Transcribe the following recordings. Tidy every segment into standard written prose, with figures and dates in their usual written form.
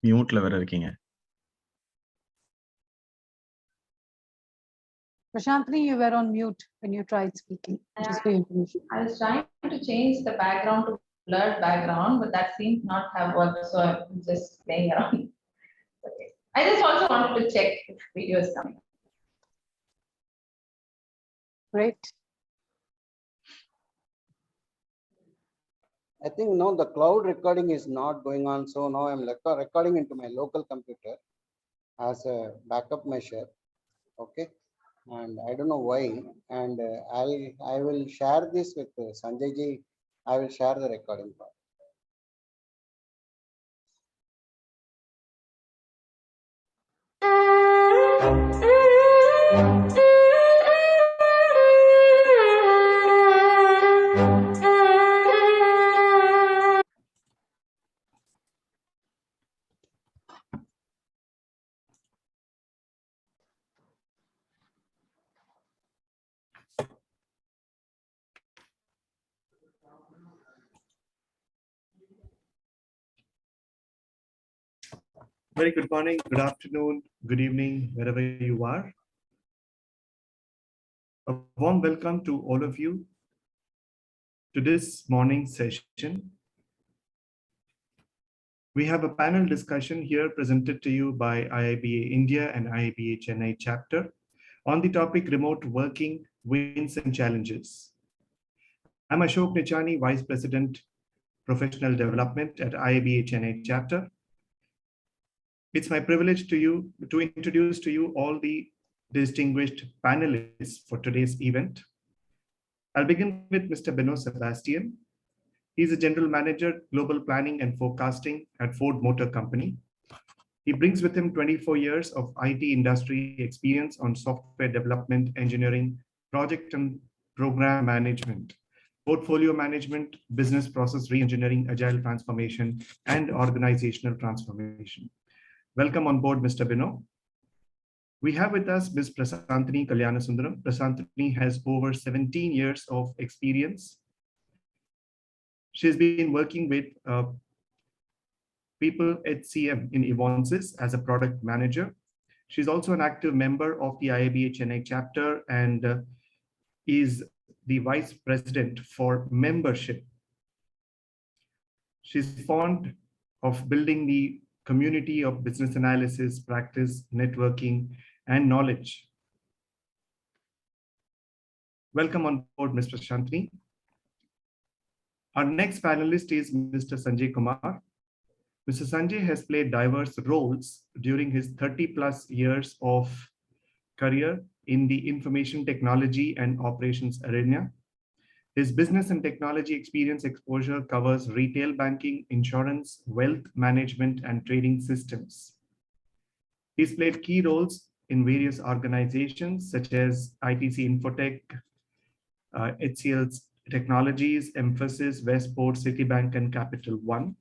மியூட்ல வேற இருக்கீங்க. Prashantini, you were on mute when you tried speaking, just for your information. I was trying to change the background to blurred background, but that seems not have worked, so I'm just playing around. Okay. I just also wanted to check if video is coming. Great. I think no, the cloud recording is not going on. So now I'm recording into my local computer as a backup measure. Okay. And I don't know why. And I will share this with Sanjay ji. I will share the recording part. Very good morning, good afternoon, good evening, wherever you are. A warm welcome to all of you to this morning's session. We have a panel discussion here presented to you by IIBA India and IIBA Chennai chapter on the topic remote working, wins and challenges. I'm Ashok Nichani, Vice President, Professional Development at IIBA Chennai chapter. It's my privilege to introduce to you all the distinguished panelists for today's event. I'll begin with Mr. Beno Sebastian. He's a General Manager, Global Planning and Forecasting at Ford Motor Company. He brings with him 24 years of IT industry experience on software development, engineering, project and program management, portfolio management, business process re-engineering, agile transformation, and organizational transformation. Welcome on board, Mr. Beno. We have with us Ms. Prasantini Kalyanasundaram. Prasantini has over 17 years of experience. She's been working with people at CM in Evonsys as a product manager. She's also an active member of the IIBA Chennai chapter and is the Vice President for membership. She's fond of building the community of business analysis, practice, networking, and knowledge. Welcome on board, Ms. Prasantini. Our next panelist is Mr. Sanjay Kumar. Mr. Sanjay has played diverse roles during his 30+ years of career in the information technology and operations arena. His business and technology experience exposure covers retail banking, insurance, wealth management, and trading systems. He's played key roles in various organizations such as ITC Infotech, HCL Technologies, Mphasis, Westport, Citibank, and Capital One.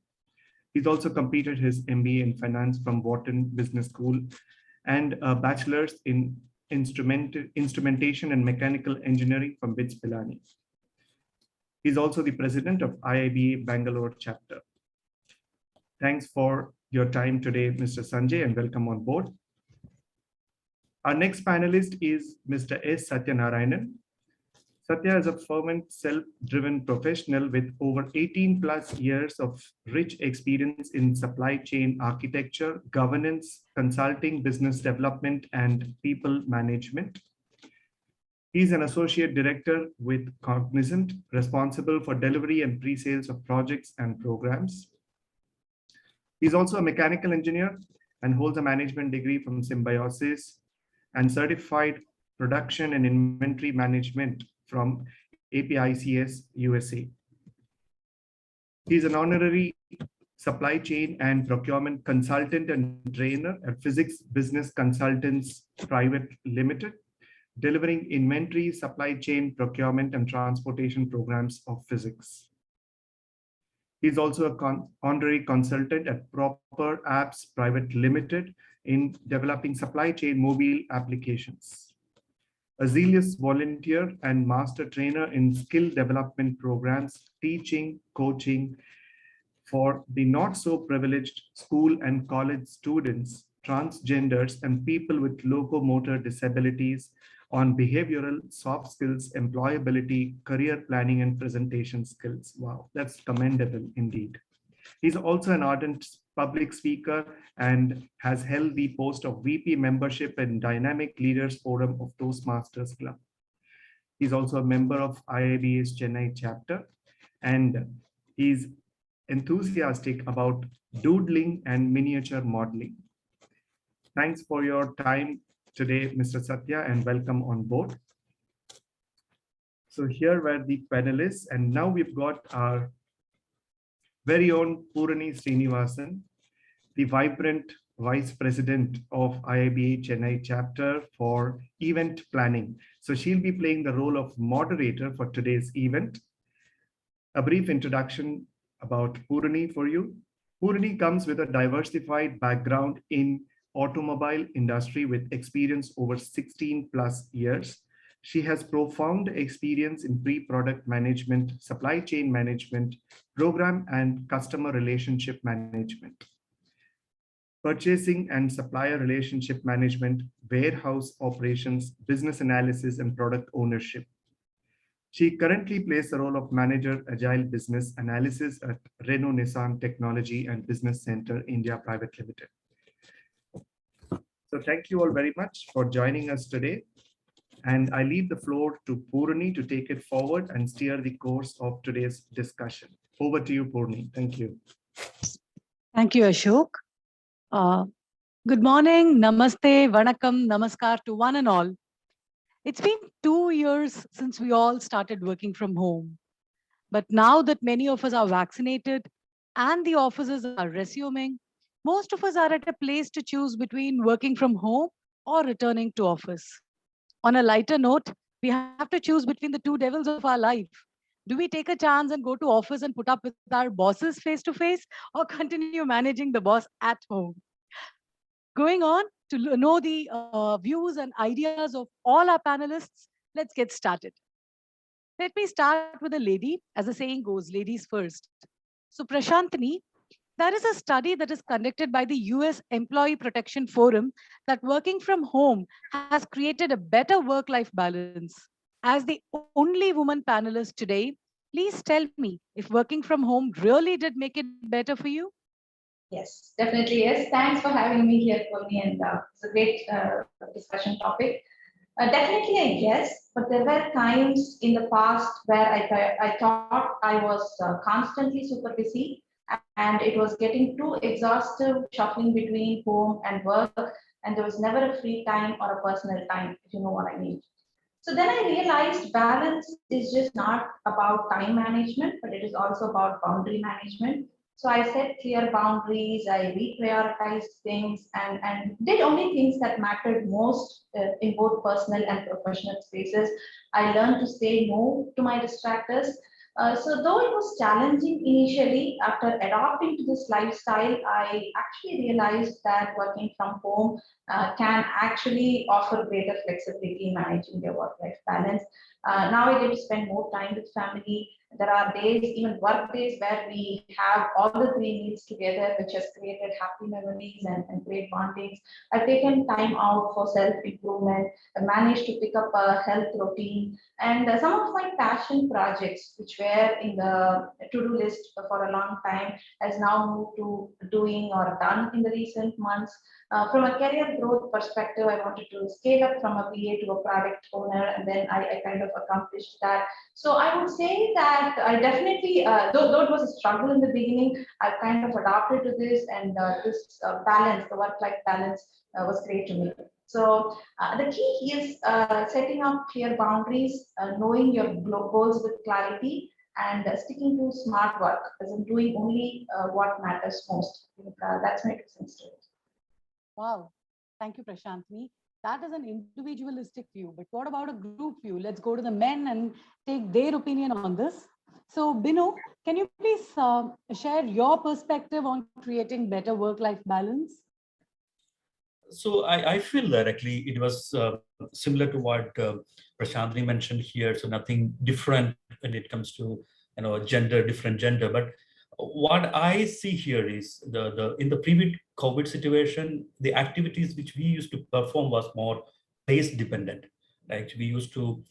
He's also completed his MBA in finance from Wharton Business School and a bachelor's in instrumentation and mechanical engineering from BITS Pilani. He's also the president of IIBA Bangalore chapter. Thanks for your time today, Mr. Sanjay, and welcome on board. Our next panelist is Mr. S. Satyanarayanan. Satya is a fervent, self-driven professional with over 18+ years of rich experience in supply chain architecture, governance, consulting, business development, and people management. He's an associate director with Cognizant, responsible for delivery and pre-sales of projects and programs. He's also a mechanical engineer and holds a management degree from Symbiosis and certified production and inventory management from APICS USA. He's an honorary supply chain and procurement consultant and trainer at Physics Business Consultants Private Limited, delivering inventory, supply chain, procurement, and transportation programs of physics. He's also an honorary consultant at Proper Apps Private Limited in developing supply chain mobile applications. A zealous volunteer and master trainer in skill development programs, teaching, coaching, for the not so privileged school and college students, transgenders, and people with locomotor disabilities on behavioral, soft skills, employability, career planning, and presentation skills. Wow, that's commendable indeed. He's also an ardent public speaker and has held the post of VP membership in Dynamic Leaders Forum of Toastmasters Club. He's also a member of IIBA's Chennai chapter, and he's enthusiastic about doodling and miniature modeling. Thanks for your time today, Mr. Satya, and welcome on board. So here were the panelists, and now we've got our very own Purani Srinivasan, the vibrant Vice President of IIBA Chennai chapter for event planning. So she'll be playing the role of moderator for today's event. A brief introduction about Purani for you. Purani comes with a diversified background in automobile industry with experience over 16 plus years. She has profound experience in pre-product management, supply chain management, program and customer relationship management, purchasing and supplier relationship management, warehouse operations, business analysis, and product ownership. She currently plays the role of Manager Agile Business Analysis at Renault Nissan Technology and Business Center India Private Limited. So thank you all very much for joining us today. And I leave the floor to Purani to take it forward and steer the course of today's discussion. Over to you, Purani. Thank you. Thank you, Ashok. Good morning, namaste, vanakkam, namaskar to one and all. It's been 2 years since we all started working from home. But now that many of us are vaccinated and the offices are resuming, most of us are at a place to choose between working from home or returning to office. On a lighter note, we have to choose between the two devils of our life. Do we take a chance and go to office and put up with our bosses face to face, or continue managing the boss at home? Going on to know the views and ideas of all our panelists, let's get started. Let me start with a lady. As the saying goes, ladies first. So Prashantini, there is a study that is conducted by the US Employee Protection Forum that working from home has created a better work-life balance. As the only woman panelist today, please tell me if working from home really did make it better for you? Yes, definitely yes. Thanks for having me here, Tony, and it's a great discussion topic. Definitely a yes, but there were times in the past where I thought I was constantly super busy and it was getting too exhaustive shuffling between home and work, and there was never a free time or a personal time, if you know what I mean. So then I realized balance is just not about time management, but it is also about boundary management. So I set clear boundaries, I reprioritized things and did only things that mattered most in both personal and professional spaces. I learned to say no to my distractors. So though it was challenging initially, after adopting to this lifestyle, I actually realized that working from home can actually offer greater flexibility in managing their work-life balance. Now I get to spend more time with family. There are days, even work days, where we have all the three meals together, which has created happy memories and great bondings. I've taken time out for self-improvement. I managed to pick up a health routine. And some of my passion projects, which were in the to-do list for a long time, has now moved to doing or done in the recent months. From a career growth perspective, I wanted to scale up from a PA to a product owner, and then I kind of accomplished that. So I would say that I definitely, though it was a struggle in the beginning, I've kind of adapted to this, and this balance, the work-life balance, was great to me. So the key is setting up clear boundaries, knowing your goals with clarity, and sticking to smart work, as in doing only what matters most. That's my 2 cents to it. Wow. Thank you, Prashantini. That is an individualistic view, but what about a group view? Let's go to the men and take their opinion on this. So Binu, can you please share your perspective on creating better work-life balance? So I feel that actually it was similar to what Prashantini mentioned here. So nothing different when it comes to, you know, different gender. But what I see here is in the pre-COVID situation, the activities which we used to perform was more place dependent. Like we used to,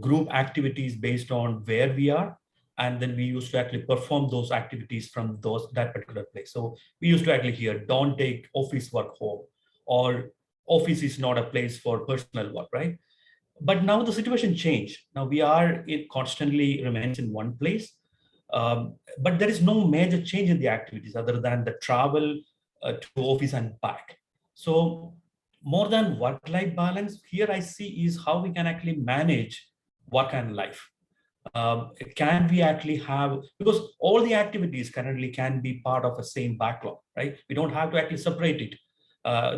group activities based on where we are, and then we used to actually perform those activities from that particular place. So we used to actually hear, don't take office work home, or office is not a place for personal work, right? But now the situation changed. Now it constantly remains in one place, but there is no major change in the activities other than the travel to office and back. So more than work-life balance, here I see is how we can actually manage work and life. Can we actually have, because all the activities currently can be part of a same backlog, right? We don't have to actually separate it.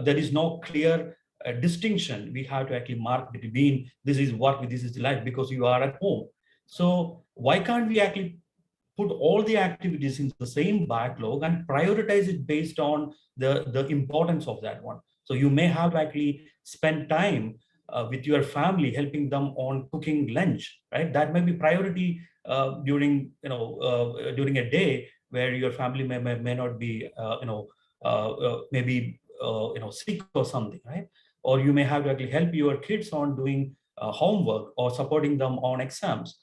There is no clear distinction. We have to actually mark between this is work, this is life, because you are at home. So why can't we actually put all the activities in the same backlog and prioritize it based on the importance of that one? So you may have to actually spend time with your family, helping them on cooking lunch, right? That may be priority during during a day where your family may not be maybe sick or something, right? Or you may have to actually help your kids on doing homework or supporting them on exams.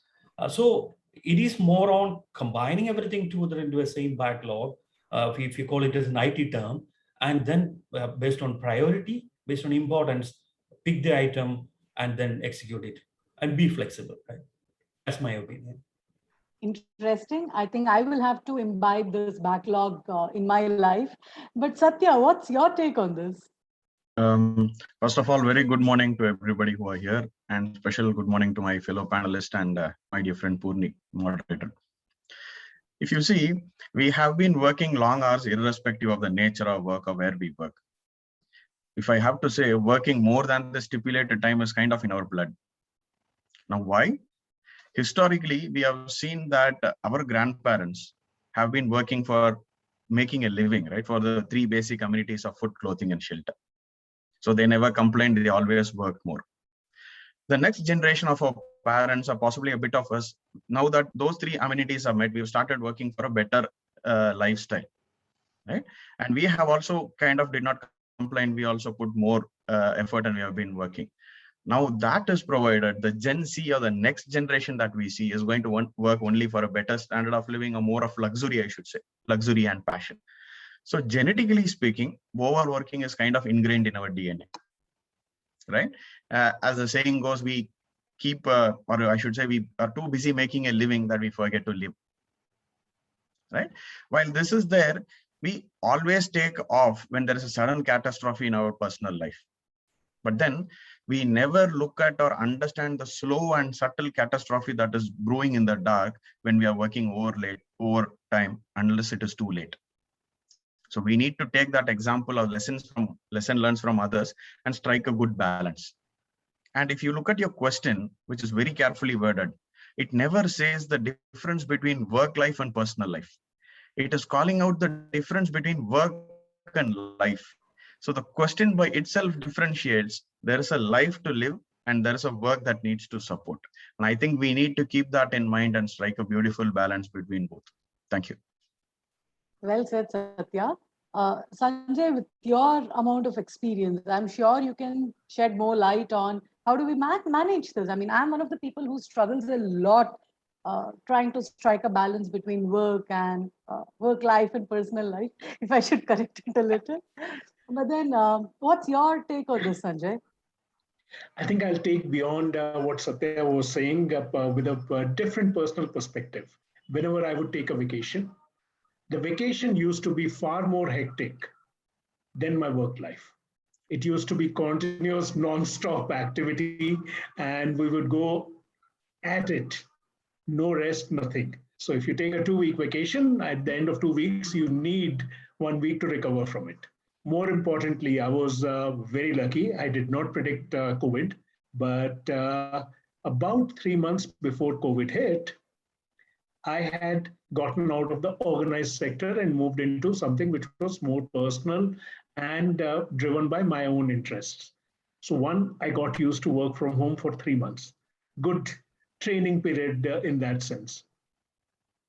So it is more on combining everything together into a same backlog, if you call it as an IT term, and then based on priority, based on importance, pick the item and then execute it and be flexible, right? That's my opinion. Interesting. I think I will have to imbibe this backlog in my life. But Satya, what's your take on this? First of all, very good morning to everybody who are here, and special good morning to my fellow panelist and my dear friend Purni, moderator. If you see, we have been working long hours irrespective of the nature of work or where we work. If I have to say, working more than the stipulated time is kind of in our blood. Now, why? Historically, we have seen that our grandparents have been working for making a living, right? For the three basic amenities of food, clothing, and shelter. So they never complained, they always worked more. The next generation of our parents, or possibly a bit of us, now that those three amenities are met, we've started working for a better lifestyle, right? And we have also kind of did not complain, we also put more effort and we have been working. Now that is provided, the Gen Z or the next generation that we see is going to work only for a better standard of living, or more of luxury, I should say, luxury and passion. So genetically speaking, overworking is kind of ingrained in our DNA, right? As the saying goes, we keep, or I should say, we are too busy making a living that we forget to live, right? While this is there, we always take off when there is a sudden catastrophe in our personal life. But then we never look at or understand the slow and subtle catastrophe that is brewing in the dark when we are working over time, unless it is too late. So we need to take that example of lesson learned from others and strike a good balance. And if you look at your question, which is very carefully worded, it never says the difference between work life and personal life. It is calling out the difference between work and life. So the question by itself differentiates. There is a life to live and there is a work that needs to support. And I think we need to keep that in mind and strike a beautiful balance between both. Thank you. Well said, Satya. Sanjay, with your amount of experience, I'm sure you can shed more light on how do we manage this. I mean, I'm one of the people who struggles a lot trying to strike a balance between work and work life and personal life, if I should correct it a little. But then what's your take on this, Sanjay? I think I'll take beyond what Satya was saying with a different personal perspective. Whenever I would take a vacation, the vacation used to be far more hectic than my work life. It used to be continuous, non-stop activity, and we would go at it, no rest, nothing. So if you take a 2-week vacation, at the end of 2 weeks, you need 1 week to recover from it. More importantly, I was very lucky. I did not predict COVID, but about 3 months before COVID hit, I had gotten out of the organized sector and moved into something which was more personal and driven by my own interests. So one, I got used to work from home for 3 months. Good training period in that sense.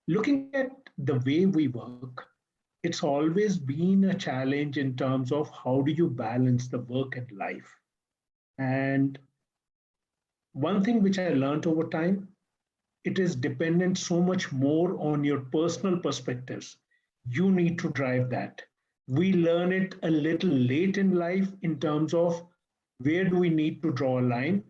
Looking at the way we work, it's always been a challenge in terms of how do you balance the work and life. And one thing which I learned over time, it is dependent so much more on your personal perspectives. You need to drive that. We learn it a little late in life in terms of where do we need to draw a line.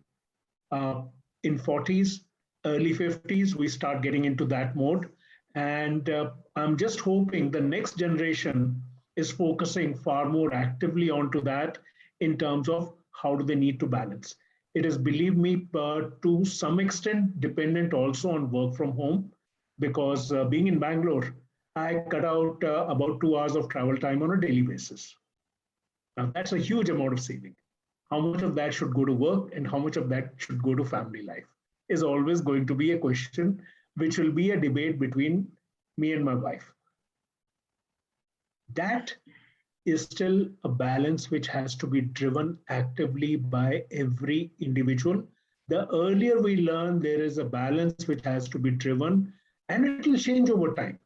In 40s, early 50s, we start getting into that mode. And I'm just hoping the next generation is focusing far more actively onto that in terms of how do they need to balance. It is, believe me, to some extent dependent also on work from home, because being in Bangalore, I cut out about 2 hours of travel time on a daily basis. Now, that's a huge amount of saving. How much of that should go to work and how much of that should go to family life is always going to be a question, which will be a debate between me and my wife. That is still a balance which has to be driven actively by every individual. The earlier we learn, there is a balance which has to be driven, and it will change over time.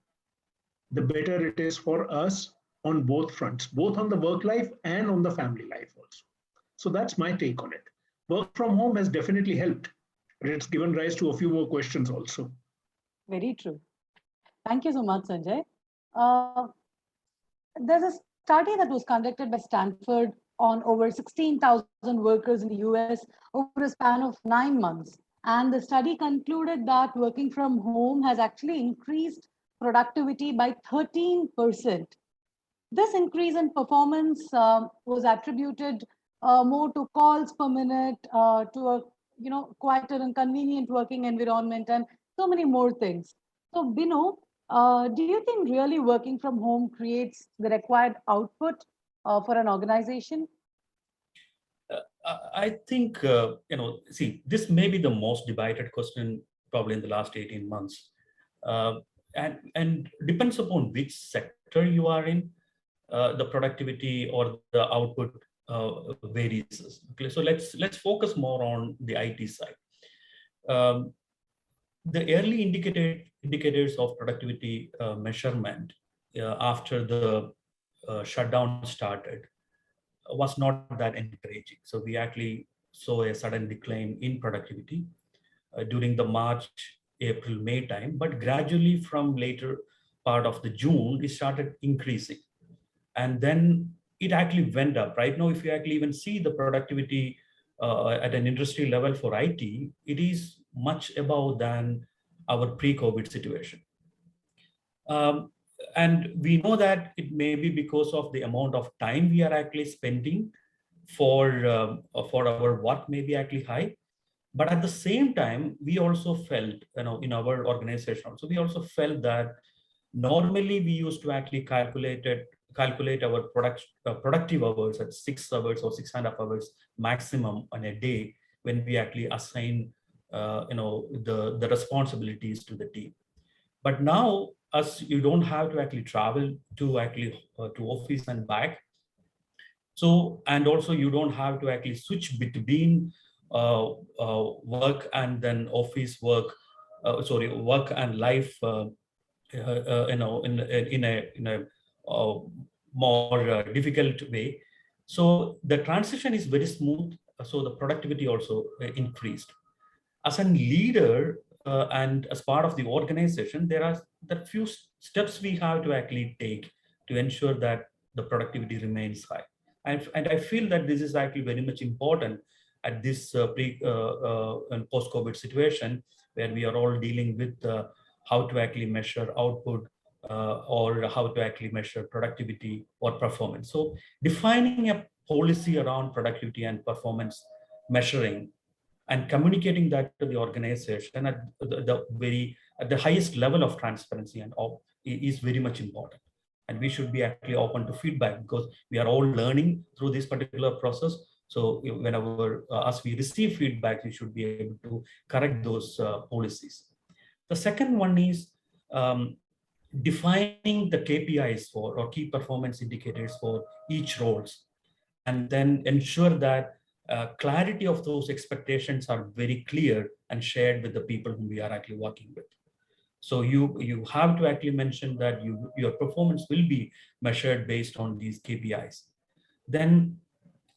The better it is for us on both fronts, both on the work life and on the family life also. So that's my take on it. Work from home has definitely helped, but it's given rise to a few more questions also. Very true. Thank you so much, Sanjay. There's a study that was conducted by Stanford on over 16,000 workers in the US over a span of 9 months. And the study concluded that working from home has actually increased productivity by 13%. This increase in performance was attributed more to calls per minute, to a quieter and convenient working environment, and so many more things. So, Bino, do you think really working from home creates the required output for an organization? I think, see, this may be the most debated question probably in the last 18 months. And depends upon which sector you are in, the productivity or the output varies. Okay, so let's focus more on the IT side. The early indicators of productivity measurement after the shutdown started was not that encouraging. So we actually saw a sudden decline in productivity during the March, April, May time, but gradually from later part of the June, it started increasing. And then it actually went up. Right now, if you actually even see the productivity at an industry level for IT, it is much above than our pre-COVID situation. And we know that it may be because of the amount of time we are actually spending for our work may be actually high. But at the same time, we also felt, in our organization, so we also felt that normally we used to actually calculate our productive hours at 6 hours or 6.5 hours maximum on a day when we actually assign the responsibilities to the team. But now, as you don't have to actually travel to office and back. So, and also you don't have to actually switch between work and then office work, work and life, in a more difficult way. So the transition is very smooth. So the productivity also increased. As a leader and as part of the organization, there are the few steps we have to actually take to ensure that the productivity remains high. And I feel that this is actually very much important at this and post-COVID situation, where we are all dealing with how to actually measure output or how to actually measure productivity or performance. So defining a policy around productivity and performance measuring and communicating that to the organization at the highest level of transparency and all is very much important. And we should be actually open to feedback, because we are all learning through this particular process. So whenever as we receive feedback, we should be able to correct those policies. The second one is defining the KPIs for or key performance indicators for each roles, and then ensure that clarity of those expectations are very clear and shared with the people whom we are actually working with. So you have to actually mention that your performance will be measured based on these KPIs. Then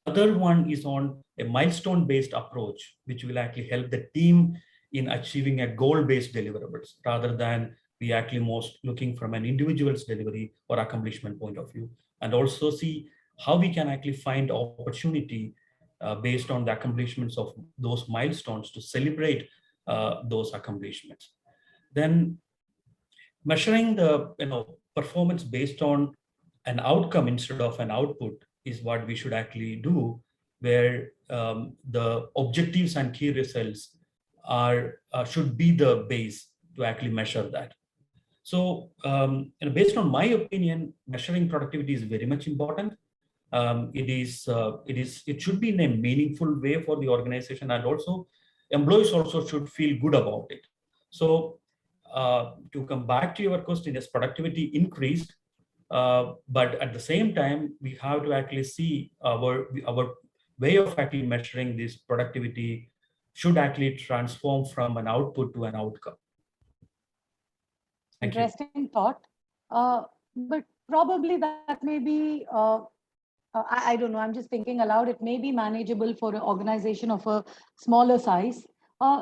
other one is on a milestone-based approach, which will actually help the team in achieving a goal-based deliverables rather than we actually most looking from an individual's delivery or accomplishment point of view, and also see how we can actually find opportunity based on the accomplishments of those milestones to celebrate those accomplishments. Then measuring the performance based on an outcome instead of an output is what we should actually do, where the objectives and key results are should be the base to actually measure that. So based on my opinion, measuring productivity is very much important. It should be in a meaningful way for the organization, and also employees also should feel good about it. So to come back to your question, yes, productivity increased, but at the same time, we have to actually see our way of actually measuring this productivity should actually transform from an output to an outcome. Thank you. Interesting thought. But probably that may be, I don't know, I'm just thinking aloud, it may be manageable for an organization of a smaller size.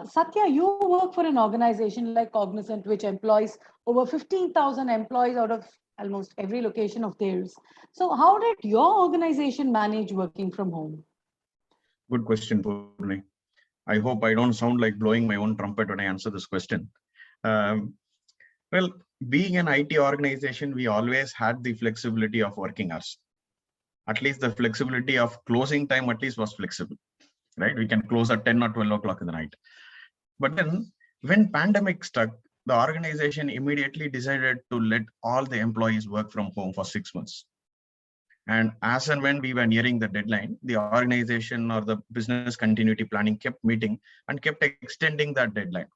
Satya, you work for an organization like Cognizant, which employs over 15,000 employees out of almost every location of theirs. So how did your organization manage working from home? Good question, Purni. I hope I don't sound like blowing my own trumpet when I answer this question. Well, being an IT organization, we always had the flexibility of working hours. At least the flexibility of closing time at least was flexible, right? We can close at 10 or 12 o'clock in the night. But then when pandemic struck, the organization immediately decided to let all the employees work from home for 6 months. And as and when we were nearing the deadline, the organization or the business continuity planning kept meeting and kept extending that deadline.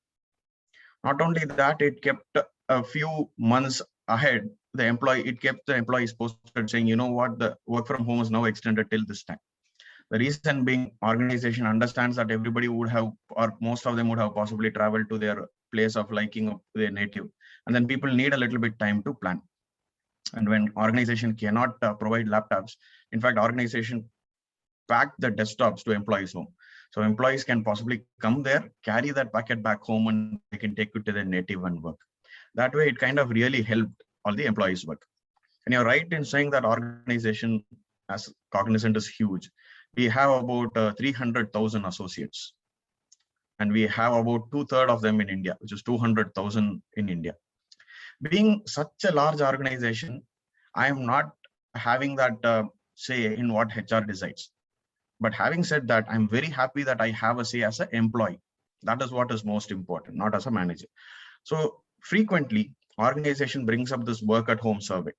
Not only that, it kept a few months ahead, it kept the employees posted saying, you know what, the work from home is now extended till this time. The reason being, organization understands that everybody would have, or most of them would have possibly traveled to their place of liking of their native. And then people need a little bit time to plan. And when organization cannot provide laptops, in fact, organization pack the desktops to employees' home. So employees can possibly come there, carry that packet back home, and they can take it to their native and work. That way, it kind of really helped all the employees work. And you're right in saying that organization as Cognizant is huge. We have about 300,000 associates. And we have about 2/3 of them in India, which is 200,000 in India. Being such a large organization, I am not having that say in what HR decides. But having said that, I'm very happy that I have a say as an employee. That is what is most important, not as a manager. So frequently, organization brings up this work at home survey.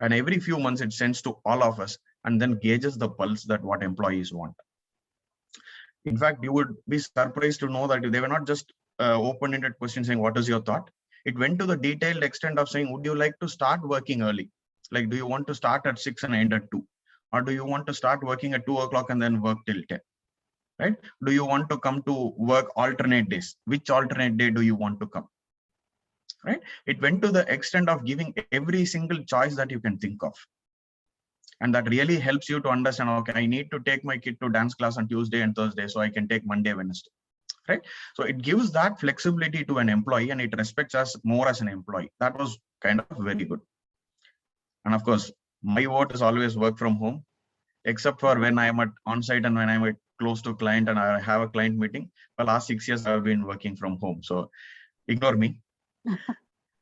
And every few months, it sends to all of us and then gauges the pulse that what employees want. In fact, you would be surprised to know that they were not just open-ended questions saying, what is your thought? It went to the detailed extent of saying, would you like to start working early? Like, do you want to start at 6 and end at 2? Or do you want to start working at 2 o'clock and then work till 10? Right? Do you want to come to work alternate days? Which alternate day do you want to come? Right? It went to the extent of giving every single choice that you can think of. And that really helps you to understand, okay, I need to take my kid to dance class on Tuesday and Thursday, so I can take Monday, Wednesday. Right? So it gives that flexibility to an employee, and it respects us more as an employee. That was kind of very good. And of course, my vote is always work from home, except for when I am at on-site and when I'm close to a client and I have a client meeting. The last 6 years I've been working from home, so ignore me.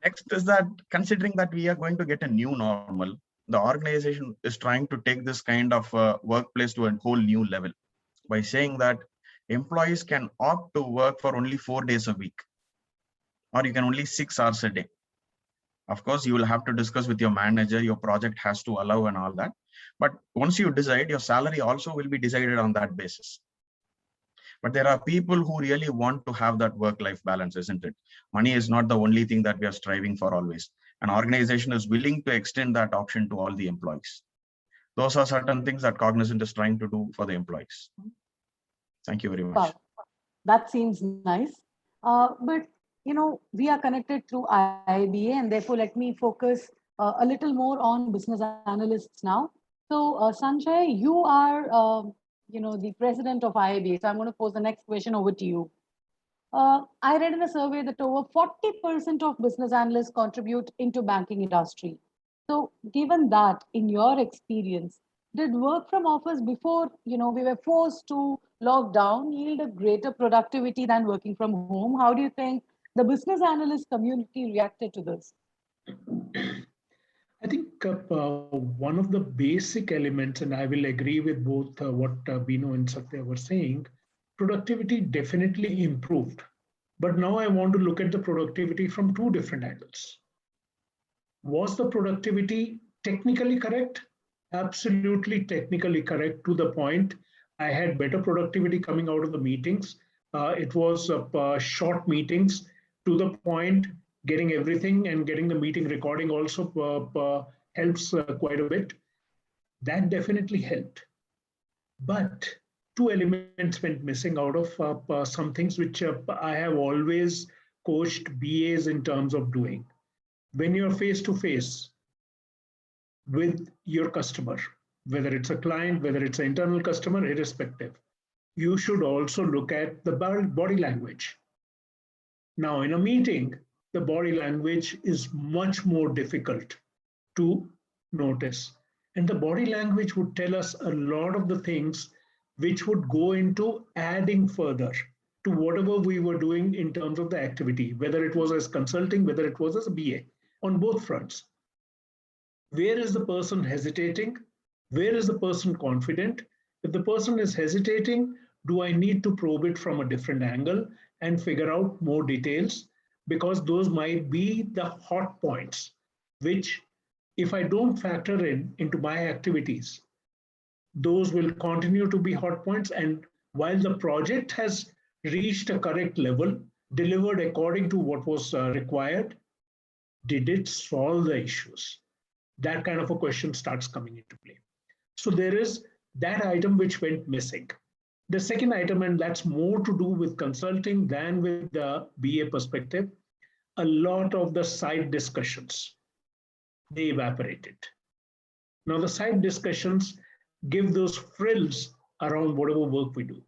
Next is that considering that we are going to get a new normal, the organization is trying to take this kind of workplace to a whole new level by saying that employees can opt to work for only 4 days a week, or you can only 6 hours a day. Of course, you will have to discuss with your manager, your project has to allow and all that. But once you decide, your salary also will be decided on that basis. But there are people who really want to have that work-life balance, isn't it? Money is not the only thing that we are striving for always. An organization is willing to extend that option to all the employees. Those are certain things that Cognizant is trying to do for the employees. Thank you very much. Wow. That seems nice. But we are connected through IIBA, and therefore let me focus a little more on business analysts now. So Sanjay, you are, the president of IIBA. So I'm going to pose the next question over to you. I read in a survey that over 40% of business analysts contribute into banking industry. So given that, in your experience, did work from office before, we were forced to lock down yield a greater productivity than working from home? How do you think the business analyst community reacted to this? I think one of the basic elements, and I will agree with both what Bino and Satya were saying, productivity definitely improved. But now I want to look at the productivity from two different angles. Was the productivity technically correct? Absolutely technically correct, to the point I had better productivity coming out of the meetings. It was short meetings, to the point, getting everything, and getting the meeting recording also helps quite a bit. That definitely helped. But two elements went missing out of some things which I have always coached BAs in terms of doing. When you're face to face with your customer, whether it's a client, whether it's an internal customer, irrespective, you should also look at the body language. Now, in a meeting, the body language is much more difficult to notice. And the body language would tell us a lot of the things which would go into adding further to whatever we were doing in terms of the activity, whether it was as consulting, whether it was as a BA, on both fronts. Where is the person hesitating? Where is the person confident? If the person is hesitating, do I need to probe it from a different angle and figure out more details? Because those might be the hot points, which if I don't factor into my activities, those will continue to be hot points. And while the project has reached a correct level, delivered according to what was required, did it solve the issues? That kind of a question starts coming into play. So there is that item which went missing. The second item, and that's more to do with consulting than with the BA perspective, a lot of the side discussions, they evaporated. Now the side discussions give those frills around whatever work we do.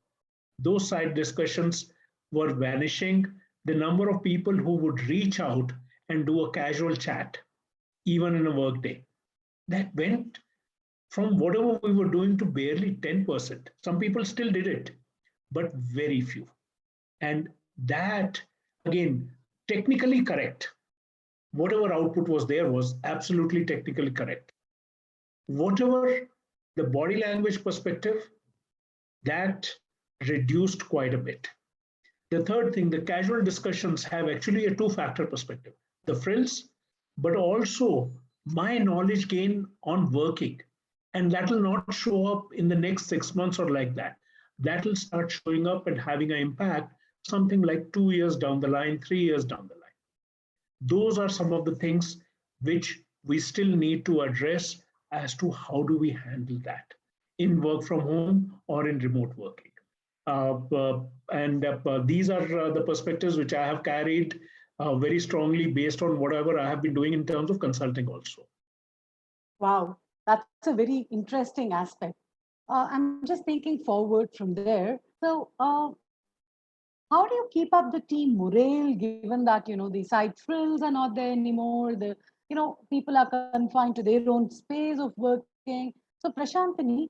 Those side discussions were vanishing. The number of people who would reach out and do a casual chat, even in a work day, that went from whatever we were doing to barely 10%. Some people still did it, but very few. And that, again, technically correct. Whatever output was there was absolutely technically correct. Whatever the body language perspective, that reduced quite a bit. The third thing, the casual discussions have actually a two-factor perspective. The frills, but also my knowledge gain on working. And that will not show up in the next 6 months or like that. That will start showing up and having an impact something like 2 years down the line, 3 years down the line. Those are some of the things which we still need to address as to how do we handle that in work from home or in remote working. These are the perspectives which I have carried very strongly based on whatever I have been doing in terms of consulting also. Wow, that's a very interesting aspect. I'm just thinking forward from there. So how do you keep up the team morale given that, the side frills are not there anymore? People are confined to their own space of working. So Prashantini,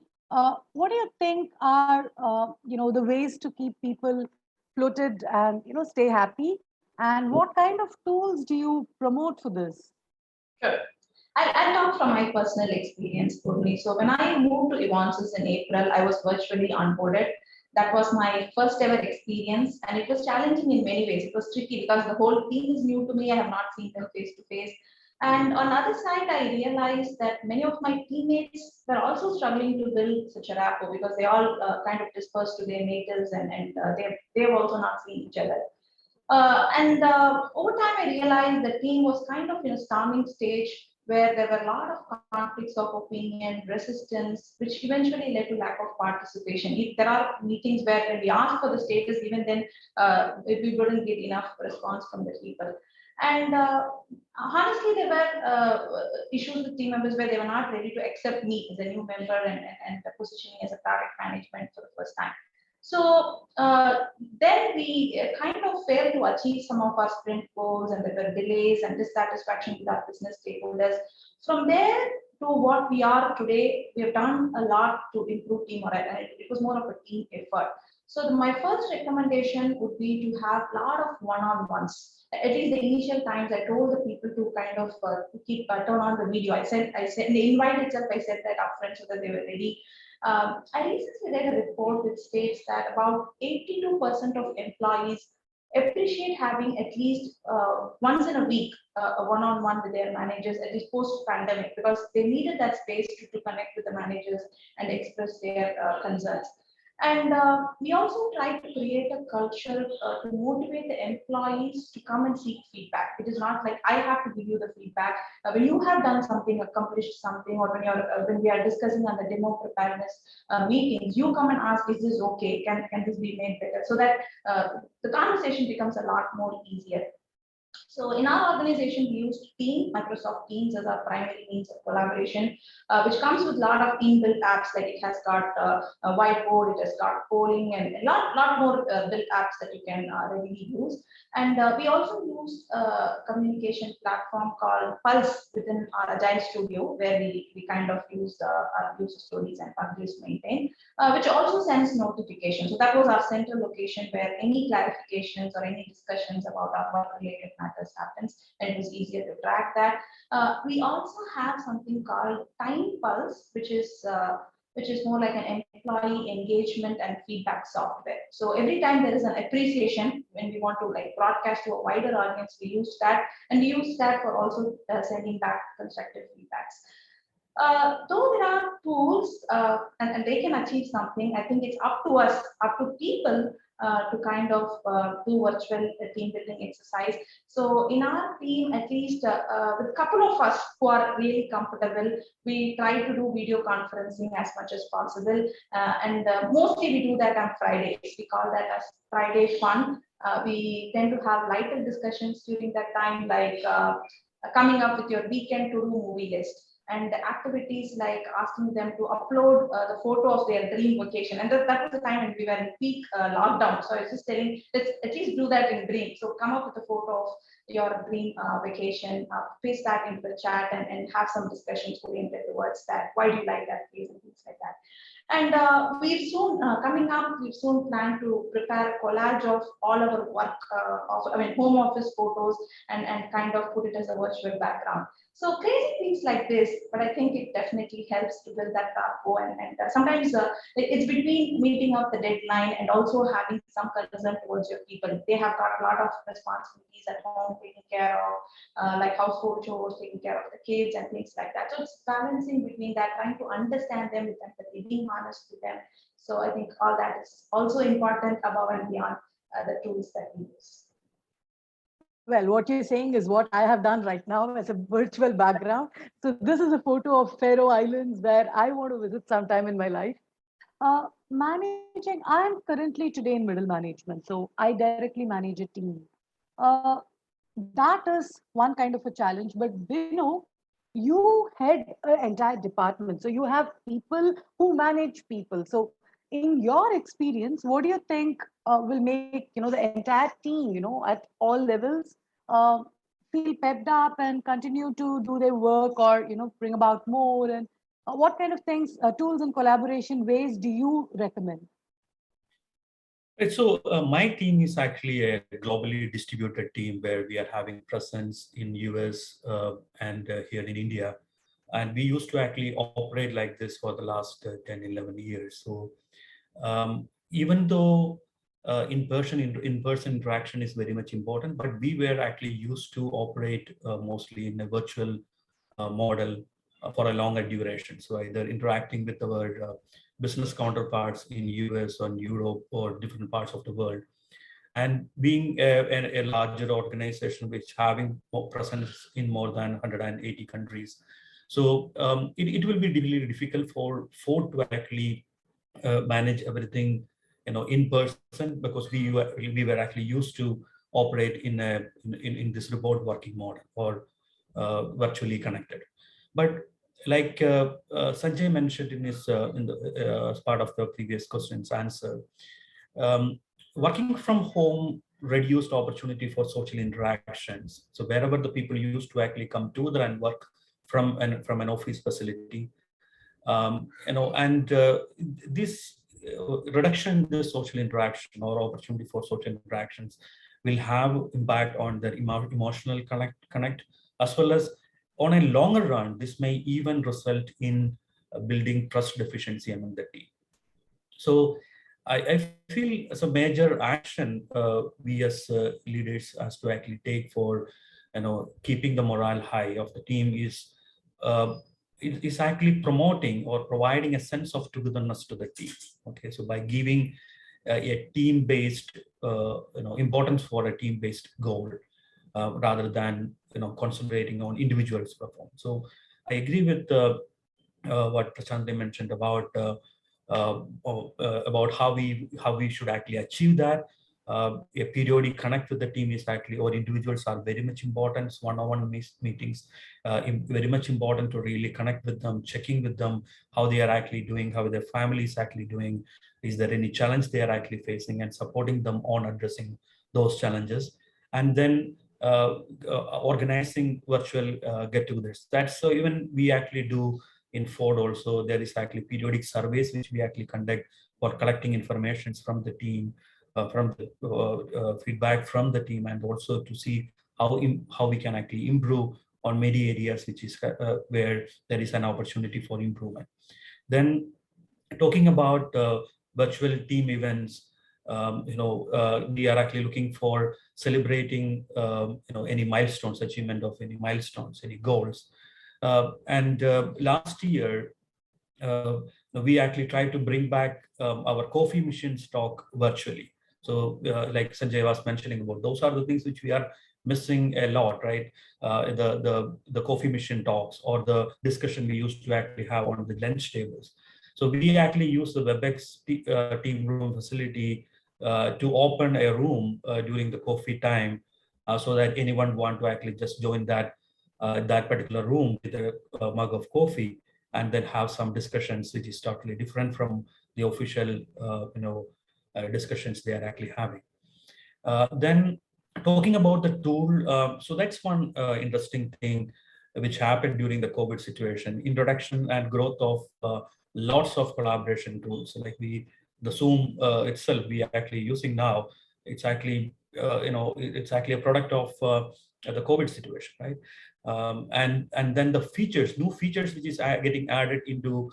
what do you think are, the ways to keep people floated and, stay happy? And what kind of tools do you promote for this? Sure. I'll talk from my personal experience, Purni. So when I moved to Evansis in April, I was virtually onboarded. That was my first ever experience, and it was challenging in many ways. It was tricky because the whole team is new to me. I have not seen them face to face. And on the other side, I realized that many of my teammates were also struggling to build such a rapport because they all kind of dispersed to their natives, and they've also not seen each other. Over time, I realized the team was kind of in a starving stage. where there were a lot of conflicts of opinion, resistance, which eventually led to lack of participation. If there are meetings where when we ask for the status, even then we wouldn't get enough response from the people. And honestly, there were issues with team members where they were not ready to accept me as a new member and the positioning as a product management for the first time. So then we kind of failed to achieve some of our sprint goals, and there were delays and dissatisfaction with our business stakeholders. From there to what we are today, we have done a lot to improve team morale, and it was more of a team effort. So my first recommendation would be to have a lot of one-on-ones. At least the initial times, I told the people to kind of keep turn on the video. I said in the invite itself, I said that upfront so that they were ready. I recently read a report which states that about 82% of employees appreciate having at least once in a week a one-on-one with their managers, at least post-pandemic, because they needed that space to connect with the managers and express their concerns. And we also try to create a culture to motivate the employees to come and seek feedback. It is not like I have to give you the feedback. When you have done something, accomplished something, or when we are discussing on the demo preparedness meetings, you come and ask, is this okay? Can this be made better? So that the conversation becomes a lot more easier. So in our organization, we use Microsoft Teams as our primary means of collaboration, which comes with a lot of inbuilt apps. Like it has got a whiteboard, it has got polling, and a lot more built apps that you can readily use. And we also use a communication platform called Pulse within our Agile Studio, where we kind of use our user stories and publish maintain, which also sends notifications. So that was our central location where any clarifications or any discussions about our work-related matters happens, and it was easier to track that. We also have something called Time Pulse, which is more like an employee engagement and feedback software. So every time there is an appreciation, when we want to like broadcast to a wider audience, we use that, and we use that for also sending back constructive feedbacks. Though there are tools and they can achieve something, I think it's up to us, up to people to kind of do virtual team building exercise. So in our team, at least with a couple of us who are really comfortable, we try to do video conferencing as much as possible. And mostly we do that on Fridays. We call that as Friday fun. We tend to have lighter discussions during that time, like coming up with your weekend to do movie list. And the activities like asking them to upload the photo of their dream vacation. And that was the time when we were in peak lockdown. So I was just telling, let's at least do that in dream. So come up with a photo of your dream vacation, paste that into the chat and have some discussions oriented towards that. Why do you like that place and things like that. And we've soon, coming up, we've soon planned to prepare a collage of all our work, home office photos and kind of put it as a virtual background. So crazy things like this, but I think it definitely helps to build that rapport. And sometimes it's between meeting up the deadline and also having some concern towards your people. They have got a lot of responsibilities at home, taking care of like household chores, taking care of the kids and things like that. So it's balancing between that, trying to understand them with empathy, being honest with them. So I think all that is also important above and beyond the tools that we use. Well, what you're saying is what I have done right now as a virtual background. So this is a photo of Faroe Islands where I want to visit sometime in my life. Managing, I'm currently today in middle management. So I directly manage a team. That is one kind of a challenge, but you head an entire department. So you have people who manage people. So in your experience, what do you think will make the entire team, at all levels, feel pepped up and continue to do their work, or bring about more? And what kind of things, tools and collaboration ways do you recommend? Right, so my team is actually a globally distributed team where we are having presence in US and here in India. And we used to actually operate like this for the last 10, 11 years. So even though in-person interaction is very much important, but we were actually used to operate mostly in a virtual model for a longer duration. So either interacting with our business counterparts in US or Europe or different parts of the world. And being a larger organization which having more presence in more than 180 countries. So it will be really difficult for Ford to actually manage everything, in person, because we were actually used to operate in this remote working model, or virtually connected. But like Sanjay mentioned in his as part of the previous question's answer, um, working from home reduced opportunity for social interactions. So wherever the people used to actually come together and work from an office facility, and this reduction in the social interaction or opportunity for social interactions will have impact on their emotional connect, as well as on a longer run, this may even result in building trust deficiency among the team. So I feel as a major action we as leaders has to actually take for keeping the morale high of the team is actually promoting or providing a sense of togetherness to the team. Okay, so by giving a team-based importance for a team-based goal rather than concentrating on individuals' performance. So I agree with what Prashant mentioned about how we should actually achieve that. A periodic connect with the team is actually, or individuals are very much important. One-on-one meetings, very much important to really connect with them, checking with them how they are actually doing, how their family is actually doing, is there any challenge they are actually facing, and supporting them on addressing those challenges. And then organizing virtual get-togethers. That's so even we actually do in Ford also. There is actually periodic surveys which we actually conduct for collecting information from the team, from the feedback from the team, and also to see how we can actually improve on many areas which is where there is an opportunity for improvement. Then talking about virtual team events, we are actually looking for celebrating any milestones, achievement of any milestones, any goals. And last year, we actually tried to bring back our coffee machine stock virtually. So like Sanjay was mentioning about, those are the things which we are missing a lot, right? The coffee machine talks, or the discussion we used to actually have on the lunch tables. So we actually use the WebEx team room facility to open a room during the coffee time, so that anyone want to actually just join that particular room with a mug of coffee, and then have some discussions which is totally different from the official discussions they are actually having. Then talking about the tool, so that's one interesting thing which happened during the COVID situation, introduction and growth of lots of collaboration tools. So like the Zoom itself, we are actually using now. It's actually, it's actually a product of the COVID situation, right? And then the features, new features which is getting added into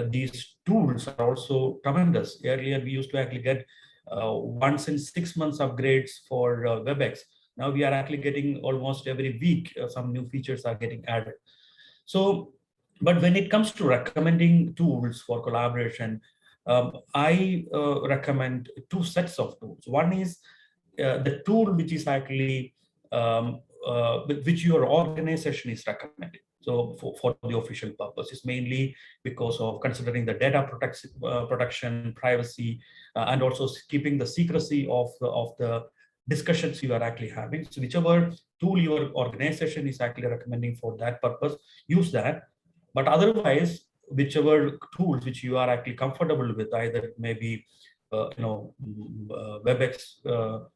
these tools are also tremendous. Earlier, we used to actually get once in 6 months upgrades for WebEx. Now we are actually getting almost every week some new features are getting added. So, but when it comes to recommending tools for collaboration, I recommend two sets of tools. One is the tool which is actually which your organization is recommending. So for the official purpose, it's mainly because of considering the data protection, privacy, and also keeping the secrecy of the discussions you are actually having. So whichever tool your organization is actually recommending for that purpose, use that. But otherwise, whichever tools which you are actually comfortable with, either maybe WebEx, the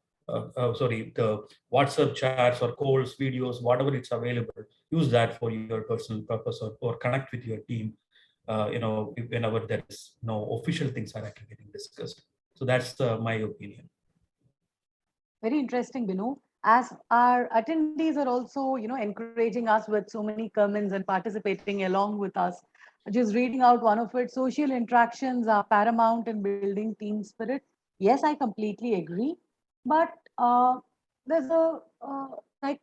WhatsApp chats or calls, videos, whatever it's available, use that for your personal purpose, or connect with your team, whenever there is no official things are actually getting discussed. So that's my opinion. Very interesting, Binu. As our attendees are also, encouraging us with so many comments and participating along with us. Just reading out one of it, social interactions are paramount in building team spirit. Yes, I completely agree. But there's I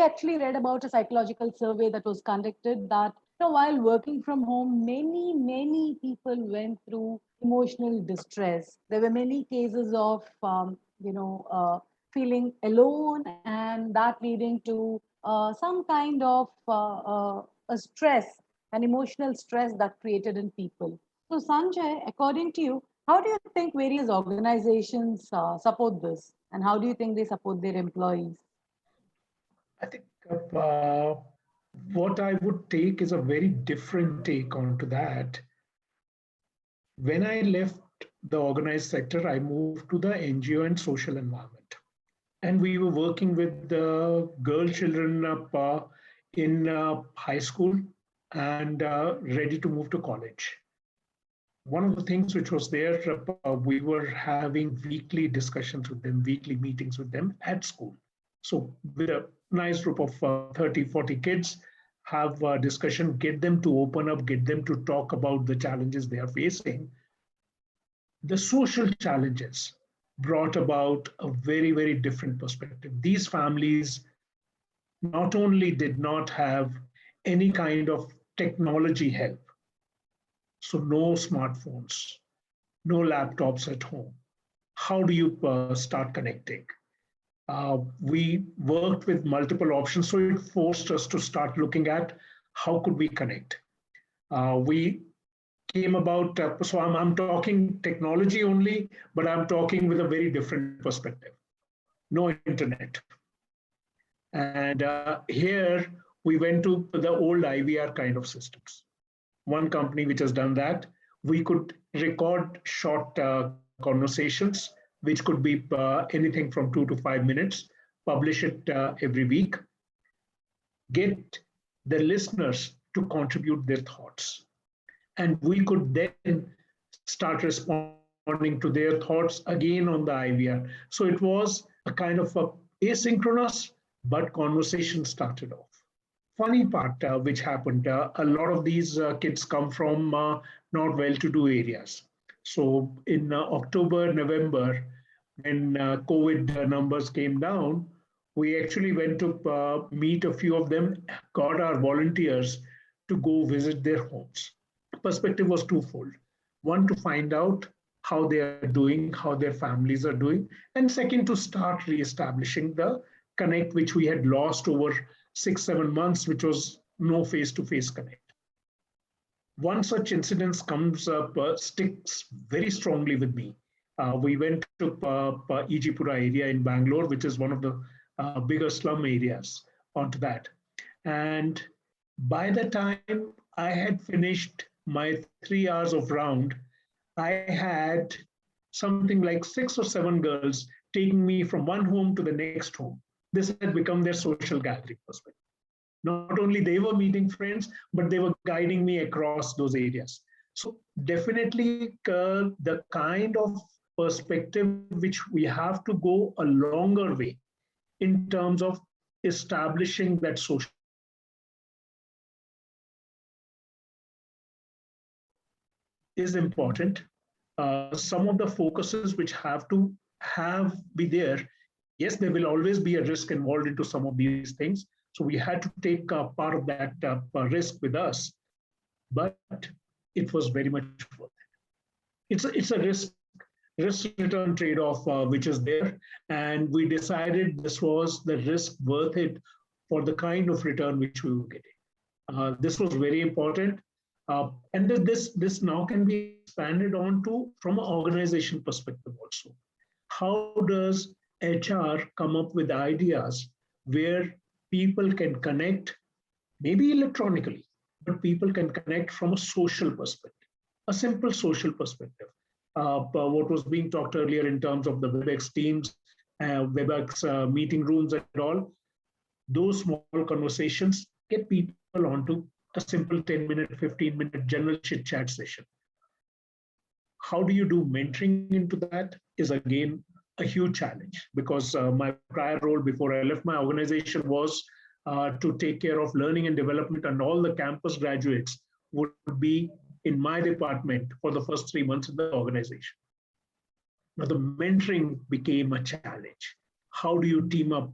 actually read about a psychological survey that was conducted that, while working from home, many people went through emotional distress. There were many cases of feeling alone, and that leading to some kind of a stress, an emotional stress that created in people. So, Sanjay, according to you, how do you think various organizations support this, and how do you think they support their employees? I think what I would take is a very different take onto that. When I left the organized sector, I moved to the NGO and social environment. And we were working with the girl children in high school and ready to move to college. One of the things which was there, we were having weekly discussions with them, weekly meetings with them at school. So with a nice group of 30, 40 kids, have a discussion, get them to open up, get them to talk about the challenges they are facing. The social challenges brought about a very, very different perspective. These families not only did not have any kind of technology help, so no smartphones, no laptops at home. How do you start connecting? We worked with multiple options, so it forced us to start looking at how could we connect. We came about, so I'm talking technology only, but I'm talking with a very different perspective. No internet. And here we went to the old IVR kind of systems. One company which has done that, we could record short conversations, which could be anything from 2 to 5 minutes, publish it every week, get the listeners to contribute their thoughts. And we could then start responding to their thoughts again on the IVR. So it was a kind of a asynchronous, but conversation started off. Funny part which happened, a lot of these kids come from not well-to-do areas. So in October, November, when COVID numbers came down, we actually went to meet a few of them, got our volunteers to go visit their homes. Perspective was twofold. One, to find out how they are doing, how their families are doing, and second, to start reestablishing the connect which we had lost over 6-7 months, which was no face-to-face connect. One such incident comes up, sticks very strongly with me. We went to Ejipura area in Bangalore, which is one of the bigger slum areas onto that. And by the time I had finished my 3 hours of round, I had something like 6 or 7 girls taking me from one home to the next home. This had become their social gathering perspective. Not only they were meeting friends, but they were guiding me across those areas. So definitely the kind of perspective which we have to go a longer way in terms of establishing that social is important. Some of the focuses which have to be there, yes, there will always be a risk involved into some of these things. So we had to take part of that risk with us, but it was very much worth it. It's a risk return trade-off which is there, and we decided this was the risk worth it for the kind of return which we were getting. This was very important. And this now can be expanded on to from an organization perspective also. How does HR come up with ideas where people can connect, maybe electronically, but people can connect from a social perspective, a simple social perspective. What was being talked earlier in terms of the WebEx teams, WebEx meeting rooms and all, those small conversations get people onto a simple 10-minute, 15-minute general chit-chat session. How do you do mentoring into that is again a huge challenge, because my prior role before I left my organization was to take care of learning and development, and all the campus graduates would be in my department for the first 3 months of the organization. Now the mentoring became a challenge. How do you team up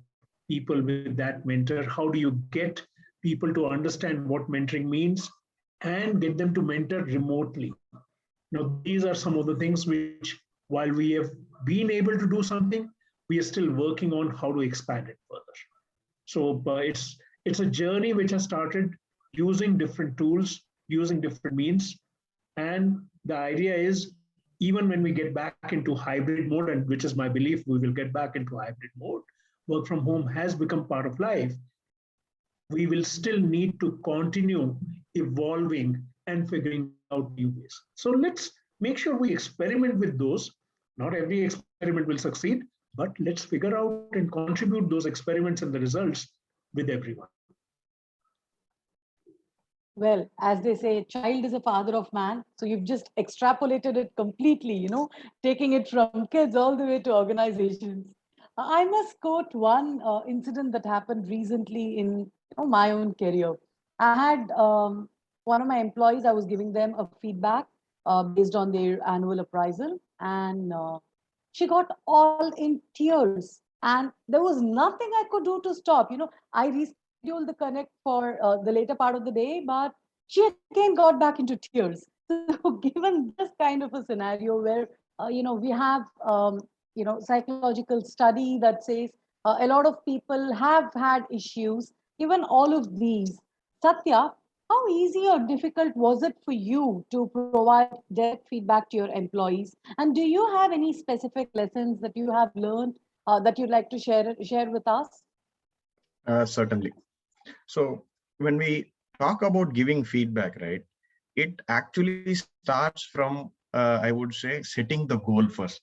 people with that mentor? How do you get people to understand what mentoring means and get them to mentor remotely? Now, these are some of the things which, while we have been able to do something, we are still working on how to expand it further. So it's a journey which has started using different tools, using different means. And the idea is, even when we get back into hybrid mode, and which is my belief, we will get back into hybrid mode, work from home has become part of life. We will still need to continue evolving and figuring out new ways. So let's make sure we experiment with those. Not every experiment will succeed, but let's figure out and contribute those experiments and the results with everyone. Well, as they say, child is a father of man. So you've just extrapolated it completely, taking it from kids all the way to organizations. I must quote one incident that happened recently in my own career. I had one of my employees, I was giving them a feedback based on their annual appraisal, and she got all in tears. And there was nothing I could do to stop. I rescheduled the connect for the later part of the day, but she again got back into tears. So given this kind of a scenario where, we have, psychological study that says a lot of people have had issues, given all of these, Satya, how easy or difficult was it for you to provide direct feedback to your employees? And do you have any specific lessons that you have learned that you'd like to share with us? Certainly. So when we talk about giving feedback, right, it actually starts from, I would say, setting the goal first,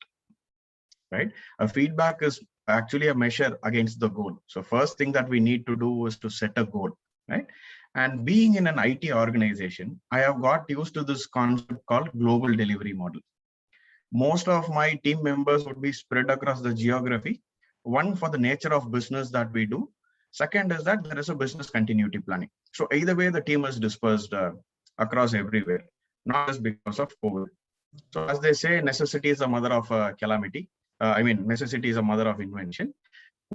right? A feedback is actually a measure against the goal. So first thing that we need to do is to set a goal, right? And being in an IT organization, I have got used to this concept called global delivery model. Most of my team members would be spread across the geography. One, for the nature of business that we do. Second is that there is a business continuity planning. So either way, the team is dispersed across everywhere, not just because of COVID. So as they say, necessity is the mother of calamity. Necessity is a mother of invention.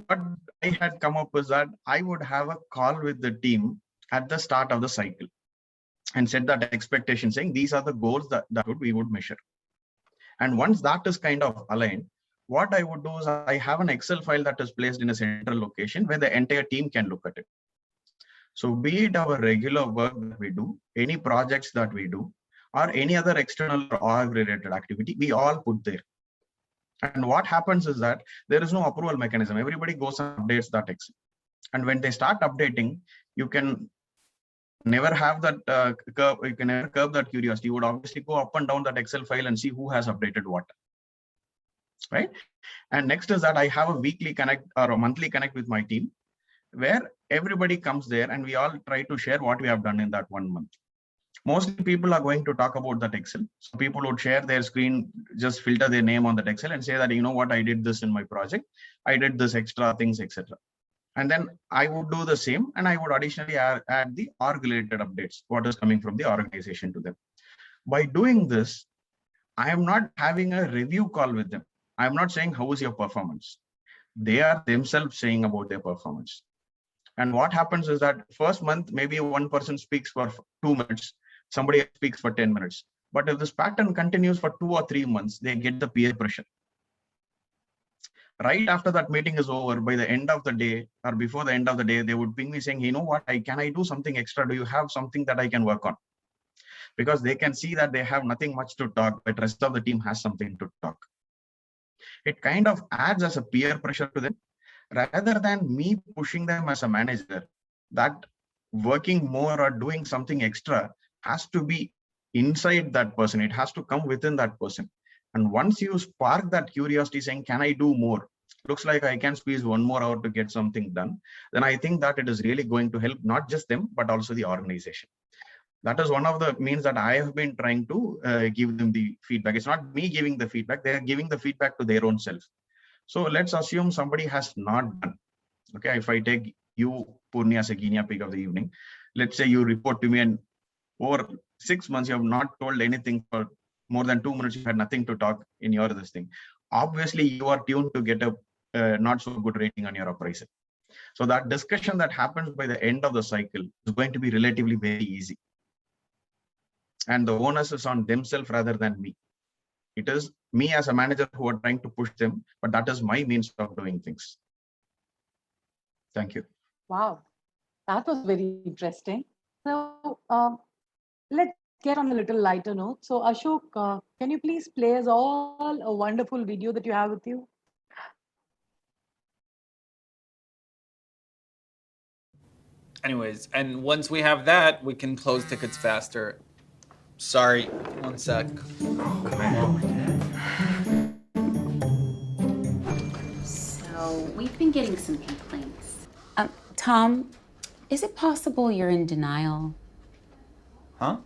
What I had come up with that I would have a call with the team at the start of the cycle and set that expectation, saying these are the goals that we would measure. And once that is kind of aligned, what I would do is I have an Excel file that is placed in a central location where the entire team can look at it. So be it our regular work that we do, any projects that we do, or any other external or org related activity, we all put there. And what happens is that there is no approval mechanism. Everybody goes and updates that Excel. And when they start updating, you can never have that curve. You can never curb that curiosity. You would obviously go up and down that Excel file and see who has updated what, right? And next is that I have a weekly connect or a monthly connect with my team, where everybody comes there and we all try to share what we have done in that 1 month. Mostly people are going to talk about that Excel. So people would share their screen, just filter their name on that Excel and say that, you know what, I did this in my project. I did this extra things, etc. And then I would do the same, and I would additionally add the org related updates, what is coming from the organization to them. By doing this, I am not having a review call with them. I'm not saying how is your performance. They are themselves saying about their performance. And what happens is that first month, maybe one person speaks for 2 minutes, somebody speaks for 10 minutes. But if this pattern continues for 2 or 3 months, they get the peer pressure. Right after that meeting is over, by the end of the day or before the end of the day, they would ping me saying, you know what, can I do something extra? Do you have something that I can work on? Because they can see that they have nothing much to talk, but the rest of the team has something to talk. It kind of adds as a peer pressure to them, rather than me pushing them as a manager. That working more or doing something extra has to be inside that person. It has to come within that person. And once you spark that curiosity saying, can I do more? Looks like I can squeeze 1 more hour to get something done. Then I think that it is really going to help not just them, but also the organization. That is one of the means that I have been trying to give them the feedback. It's not me giving the feedback. They're giving the feedback to their own self. So let's assume somebody has not done. Okay, if I take you, Purni, as a guinea pig of the evening, let's say you report to me and over 6 months, you have not told anything for more than 2 minutes, you had nothing to talk in your this thing. Obviously, you are tuned to get a not so good rating on your appraisal. So that discussion that happens by the end of the cycle is going to be relatively very easy. And the onus is on themselves rather than me. It is me as a manager who are trying to push them, but that is my means of doing things. Thank you. Wow, that was very interesting. So let's get on a little lighter note. So Ashok, can you please play us all a wonderful video that you have with you? Anyways, and once we have that, we can close tickets faster. Sorry, one sec. So we've been getting some complaints. Tom, is it possible you're in denial? Huh?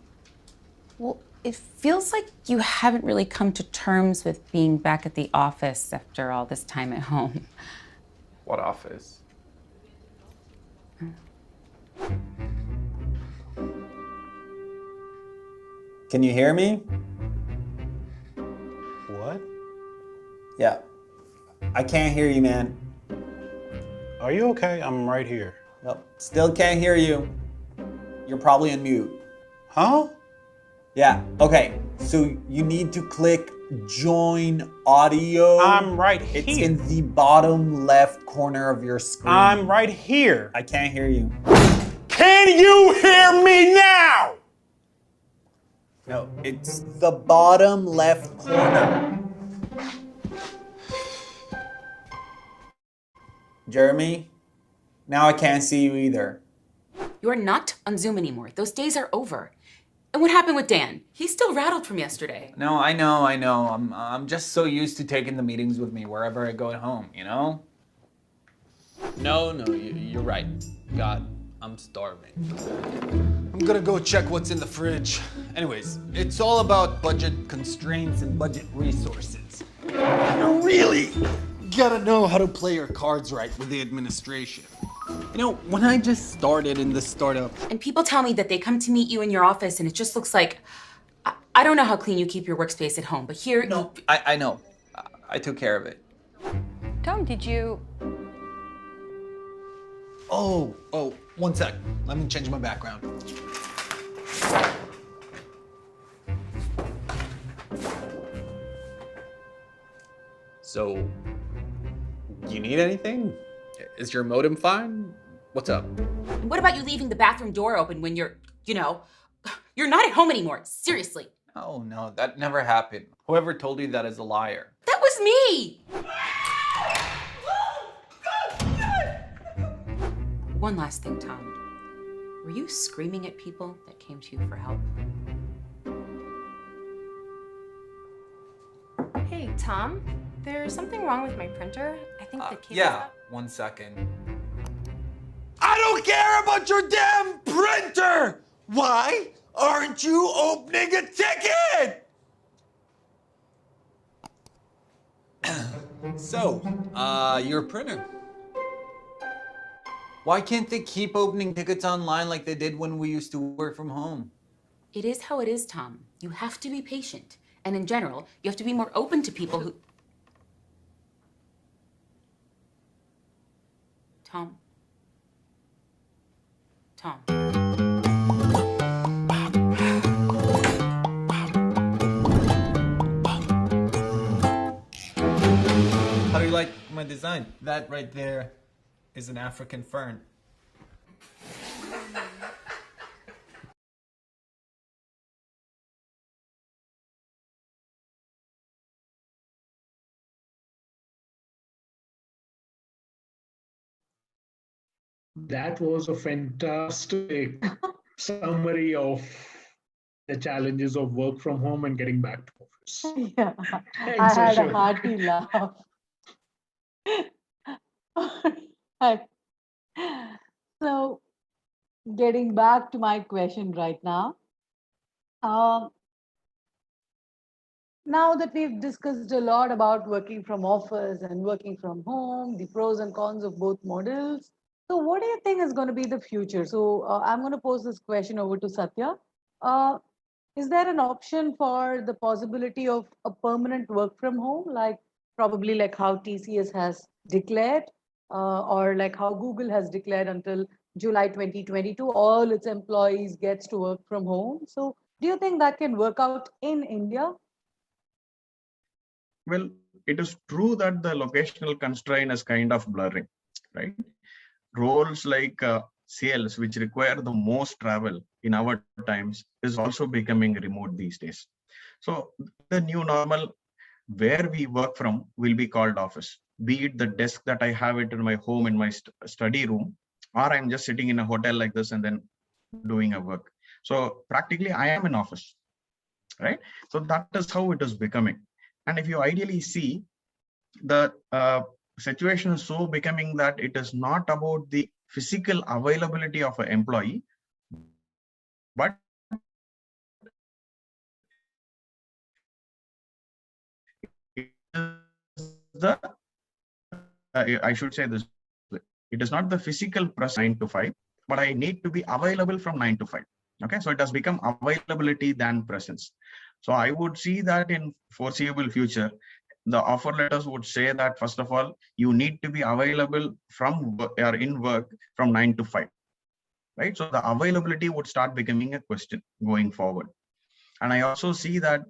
Well, it feels like you haven't really come to terms with being back at the office after all this time at home. What office? Can you hear me? What? Yeah. I can't hear you, man. Are you okay? I'm right here. Nope. Still can't hear you. You're probably on mute. Huh? Yeah. Okay. So you need to click join audio. I'm right here. It's in the bottom left corner of your screen. I'm right here. I can't hear you. Can you hear me now? No, it's the bottom left corner. Jeremy, now I can't see you either. You're not on Zoom anymore. Those days are over. And what happened with Dan? He's still rattled from yesterday. No, I know. I'm just so used to taking the meetings with me wherever I go at home, you know? No, you're right. God, I'm starving. I'm gonna go check what's in the fridge. Anyways, it's all about budget constraints and budget resources. You really gotta know how to play your cards right with the administration. You know, when I just started in this startup... And people tell me that they come to meet you in your office and it just looks like... I don't know how clean you keep your workspace at home, but here... No, I know. I took care of it. Tom, did you... Oh, one sec. Let me change my background. So, you need anything? Is your modem fine? What's up? And what about you leaving the bathroom door open when you're, you're not at home anymore, seriously. Oh, no, that never happened. Whoever told you that is a liar. That was me! One last thing, Tom. Were you screaming at people that came to you for help? Hey, Tom, there's something wrong with my printer. I think the case Yeah, 1 second. I don't care about your damn printer! Why aren't you opening a ticket? So, your printer. Why can't they keep opening tickets online like they did when we used to work from home? It is how it is, Tom. You have to be patient. And in general, you have to be more open to people who... Tom. How do you like my design? That right there is an African fern. That was a fantastic summary of the challenges of work from home and getting back to office. Yeah, Thanks, I had a Ashok. hearty laugh. Alright. So, getting back to my question right now. Now that we've discussed a lot about working from office and working from home, the pros and cons of both models. So what do you think is going to be the future? So I'm going to pose this question over to Satya. Is there an option for the possibility of a permanent work from home, like probably like how TCS has declared, or like how Google has declared until July 2022, all its employees gets to work from home. So do you think that can work out in India? Well, it is true that the locational constraint is kind of blurring, right? Roles like sales, which require the most travel in our times, is also becoming remote these days. So the new normal where we work from will be called office, be it the desk that I have it in my home, in my study room, or I'm just sitting in a hotel like this and then doing a work. So practically I am in office, right? So that is how it is becoming. And if you ideally see, the situation is so becoming that it is not about the physical availability of an employee, but the I should say this, it is not the physical presence 9 to 5, but I need to be available from 9 to 5. Okay, so it has become availability than presence. So I would see that in foreseeable future, the offer letters would say that, first of all, you need to be available from or in work from 9 to 5, right? So the availability would start becoming a question going forward. And I also see that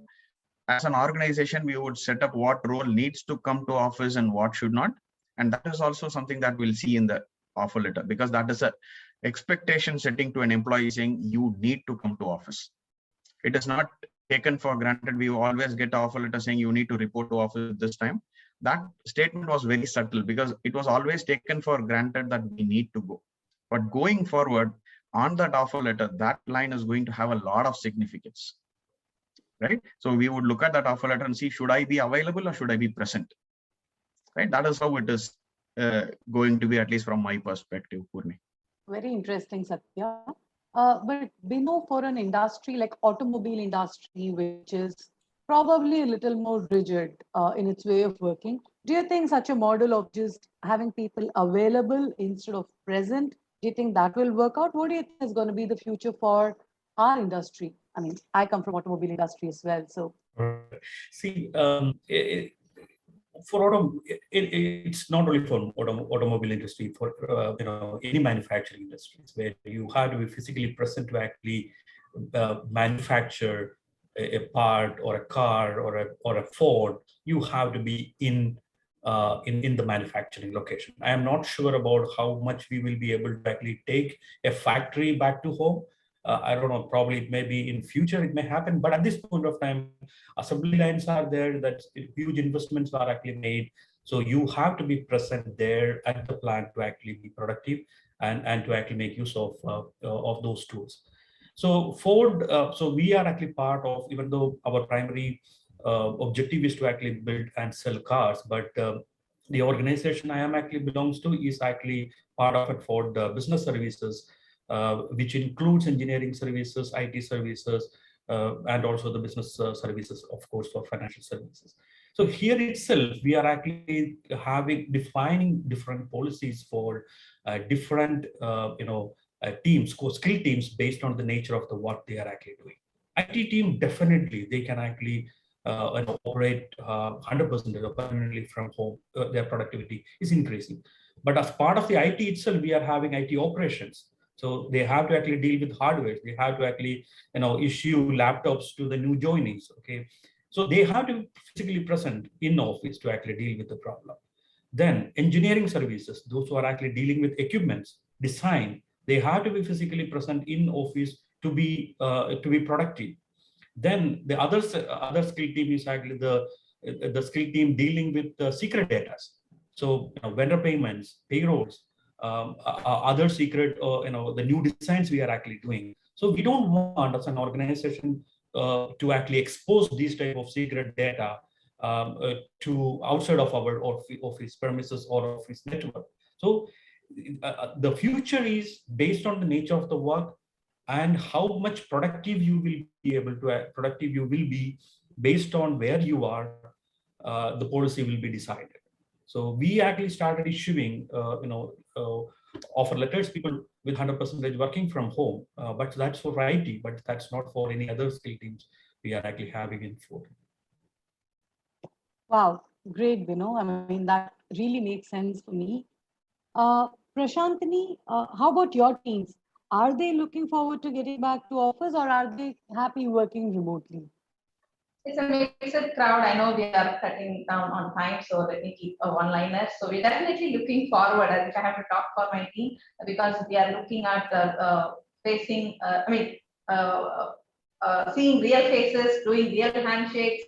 as an organization, we would set up what role needs to come to office and what should not. And that is also something that we'll see in the offer letter, because that is a expectation setting to an employee saying you need to come to office. It is not taken for granted. We always get an offer letter saying you need to report to office this time. That statement was very subtle because it was always taken for granted that we need to go. But going forward on that offer letter, that line is going to have a lot of significance, right? So we would look at that offer letter and see, should I be available or should I be present, right? That is how it is going to be, at least from my perspective, Purni. Very interesting, Satya. But we know for an industry like automobile industry, which is probably a little more rigid in its way of working, do you think such a model of just having people available instead of present, do you think that will work out? What do you think is going to be the future for our industry? I mean, I come from automobile industry as well, so. See, it's not only for automobile industry, for any manufacturing industries where you have to be physically present to actually manufacture a part or a car or a Ford. You have to be in the manufacturing location. I am not sure about how much we will be able to actually take a factory back to home. I don't know, probably maybe in future it may happen, but at this point of time, assembly lines are there, that huge investments are actually made. So you have to be present there at the plant to actually be productive and to actually make use of those tools. So Ford, so we are actually part of, even though our primary objective is to actually build and sell cars, but the organization I am actually belongs to is actually part of it, Ford Business Services, which includes engineering services, IT services, and also the business services, of course, for financial services. So here itself, we are actually defining different policies for different, teams, skill teams, based on the nature of the work they are actually doing. IT team, definitely, they can actually operate 100% permanently from home. Their productivity is increasing. But as part of the IT itself, we are having IT operations. So they have to actually deal with hardware. They have to actually, issue laptops to the new joinees. Okay, so they have to be physically present in office to actually deal with the problem. Then engineering services, those who are actually dealing with equipments, design, they have to be physically present in office to be productive. Then the other skill team is actually the skill team dealing with secret data. So vendor payments, payrolls, other secret, the new designs we are actually doing. So we don't want, as an organization, to actually expose these type of secret data to outside of our office premises or office network. So the future is based on the nature of the work and how much productive you will be based on where you are. The policy will be decided. So we actually started issuing, offer letters, people with 100% working from home, but that's for IT, but that's not for any other skill teams we are actually having in Ford. Wow, great, Bino. I mean, that really makes sense for me. Prashantini, how about your teams? Are they looking forward to getting back to office, or are they happy working remotely? It's a mixed crowd. I know we are cutting down on time, so let me keep a one-liner. So we're definitely looking forward. I think I have to talk for my team because we are looking at facing, seeing real faces, doing real handshakes,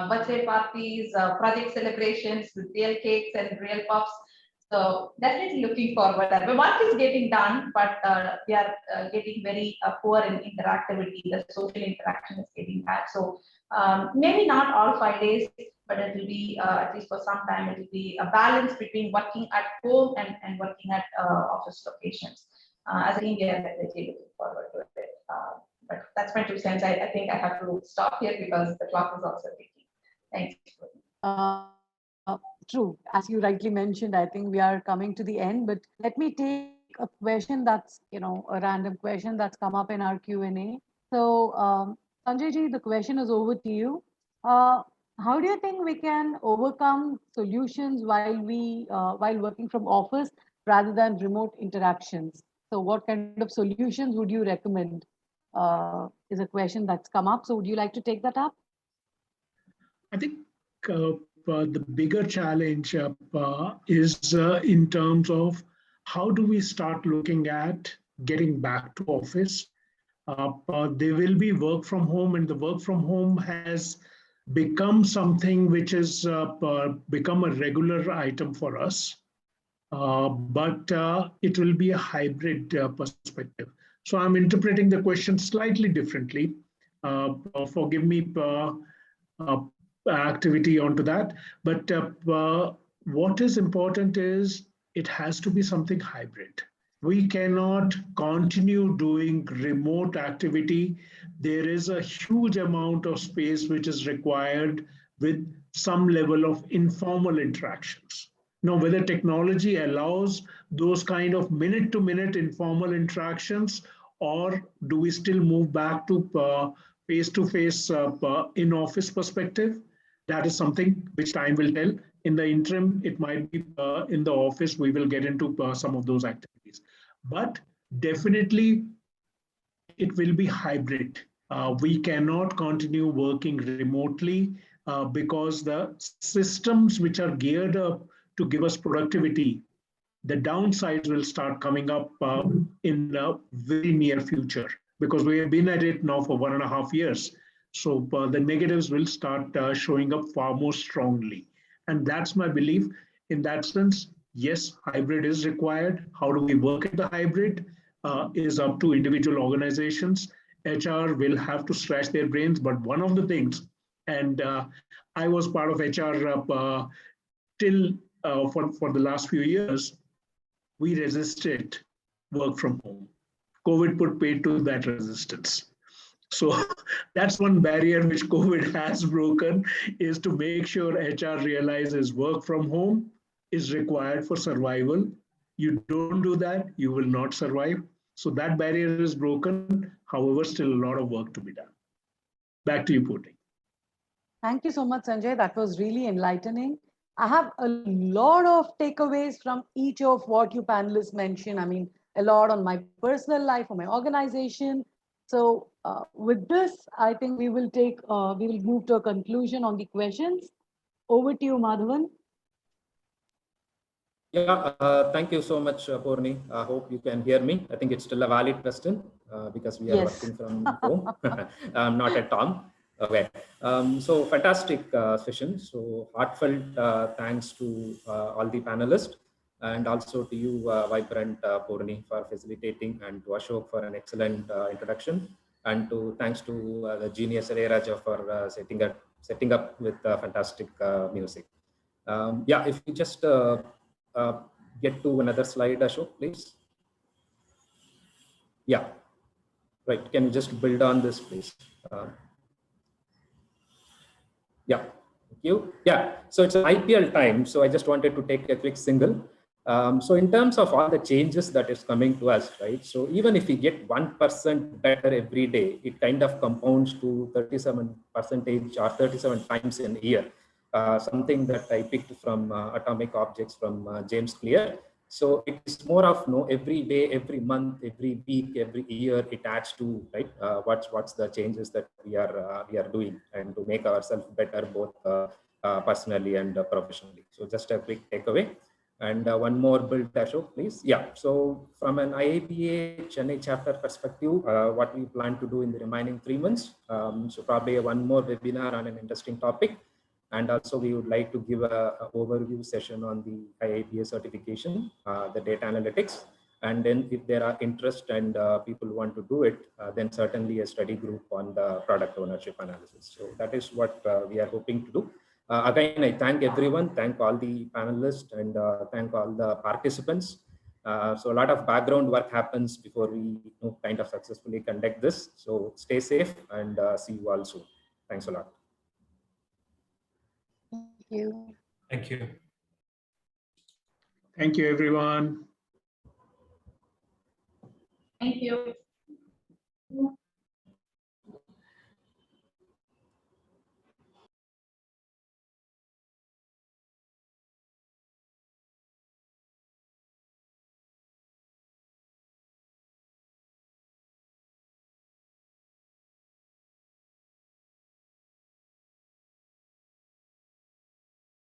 birthday parties, project celebrations with real cakes and real puffs. So definitely looking forward. The work is getting done, but we are getting very poor in interactivity. The social interaction is getting bad. So maybe not all 5 days, but it will be at least for some time. It will be a balance between working at home and working at office locations. As a team, we are definitely looking forward to it. But that's my 2 cents. I think I have to stop here because the clock is also ticking. Thanks. True. As you rightly mentioned, I think we are coming to the end, but let me take a question that's, a random question that's come up in our Q&A. So, Sanjay ji, the question is over to you. How do you think we can overcome solutions while working from office rather than remote interactions? So what kind of solutions would you recommend? Is a question that's come up. So would you like to take that up? I think the bigger challenge is in terms of how do we start looking at getting back to office. There will be work from home, and the work from home has become something which has become a regular item for us. But it will be a hybrid perspective. So I'm interpreting the question slightly differently. Forgive me activity onto that. But what is important is it has to be something hybrid. We cannot continue doing remote activity. There is a huge amount of space which is required with some level of informal interactions. Now, whether technology allows those kind of minute-to-minute informal interactions, or do we still move back to face-to-face in-office perspective? That is something which time will tell. In the interim, it might be in the office, we will get into some of those activities. But definitely, it will be hybrid. We cannot continue working remotely because the systems which are geared up to give us productivity, the downsides will start coming up in the very near future, because we have been at it now for 1.5 years. So the negatives will start showing up far more strongly. And that's my belief. In that sense, yes, hybrid is required. How do we work at the hybrid is up to individual organizations. HR will have to scratch their brains. But one of the things, and I was part of HR till for the last few years, we resisted work from home. COVID put paid to that resistance. So that's one barrier which COVID has broken, is to make sure HR realizes work from home is required for survival. You don't do that, you will not survive. So that barrier is broken. However, still a lot of work to be done. Back to you, Purni. Thank you so much, Sanjay. That was really enlightening. I have a lot of takeaways from each of what you panelists mentioned. I mean, a lot on my personal life, on my organization. So with this, I think we will move to a conclusion on the questions. Over to you, Madhavan. Yeah, thank you so much, Purni. I hope you can hear me. I think it's still a valid question because we are working from home. I'm not at Tom. Okay, so fantastic session. So heartfelt thanks to all the panelists, and also to you, Vibrant Purni, for facilitating, and to Ashok for an excellent introduction, and thanks to the genius Raja for setting up with fantastic music. Yeah, if you just get to another slide, Ashok, please. Yeah, right. Can you just build on this, please? Yeah, thank you. Yeah, so it's IPL time. So I just wanted to take a quick single. So in terms of all the changes that is coming to us, right? So even if we get 1% better every day, it kind of compounds to 37% or 37 times in a year. Something that I picked from Atomic Objects from James Clear. So it is more of every day, every month, every week, every year it adds to, right, what's the changes that we are doing, and to make ourselves better both personally and professionally. So just a quick takeaway. And one more build, Ashok, please. Yeah, so from an IAPA Chennai chapter perspective, what we plan to do in the remaining 3 months, so probably one more webinar on an interesting topic. And also we would like to give a overview session on the IAPA certification, the data analytics. And then if there are interest and people want to do it, then certainly a study group on the product ownership analysis. So that is what we are hoping to do. Again, I thank everyone, thank all the panelists, and thank all the participants. So a lot of background work happens before we kind of successfully conduct this. So stay safe, and see you all soon. Thanks a lot. Thank you. Thank you. Thank you, everyone. Thank you.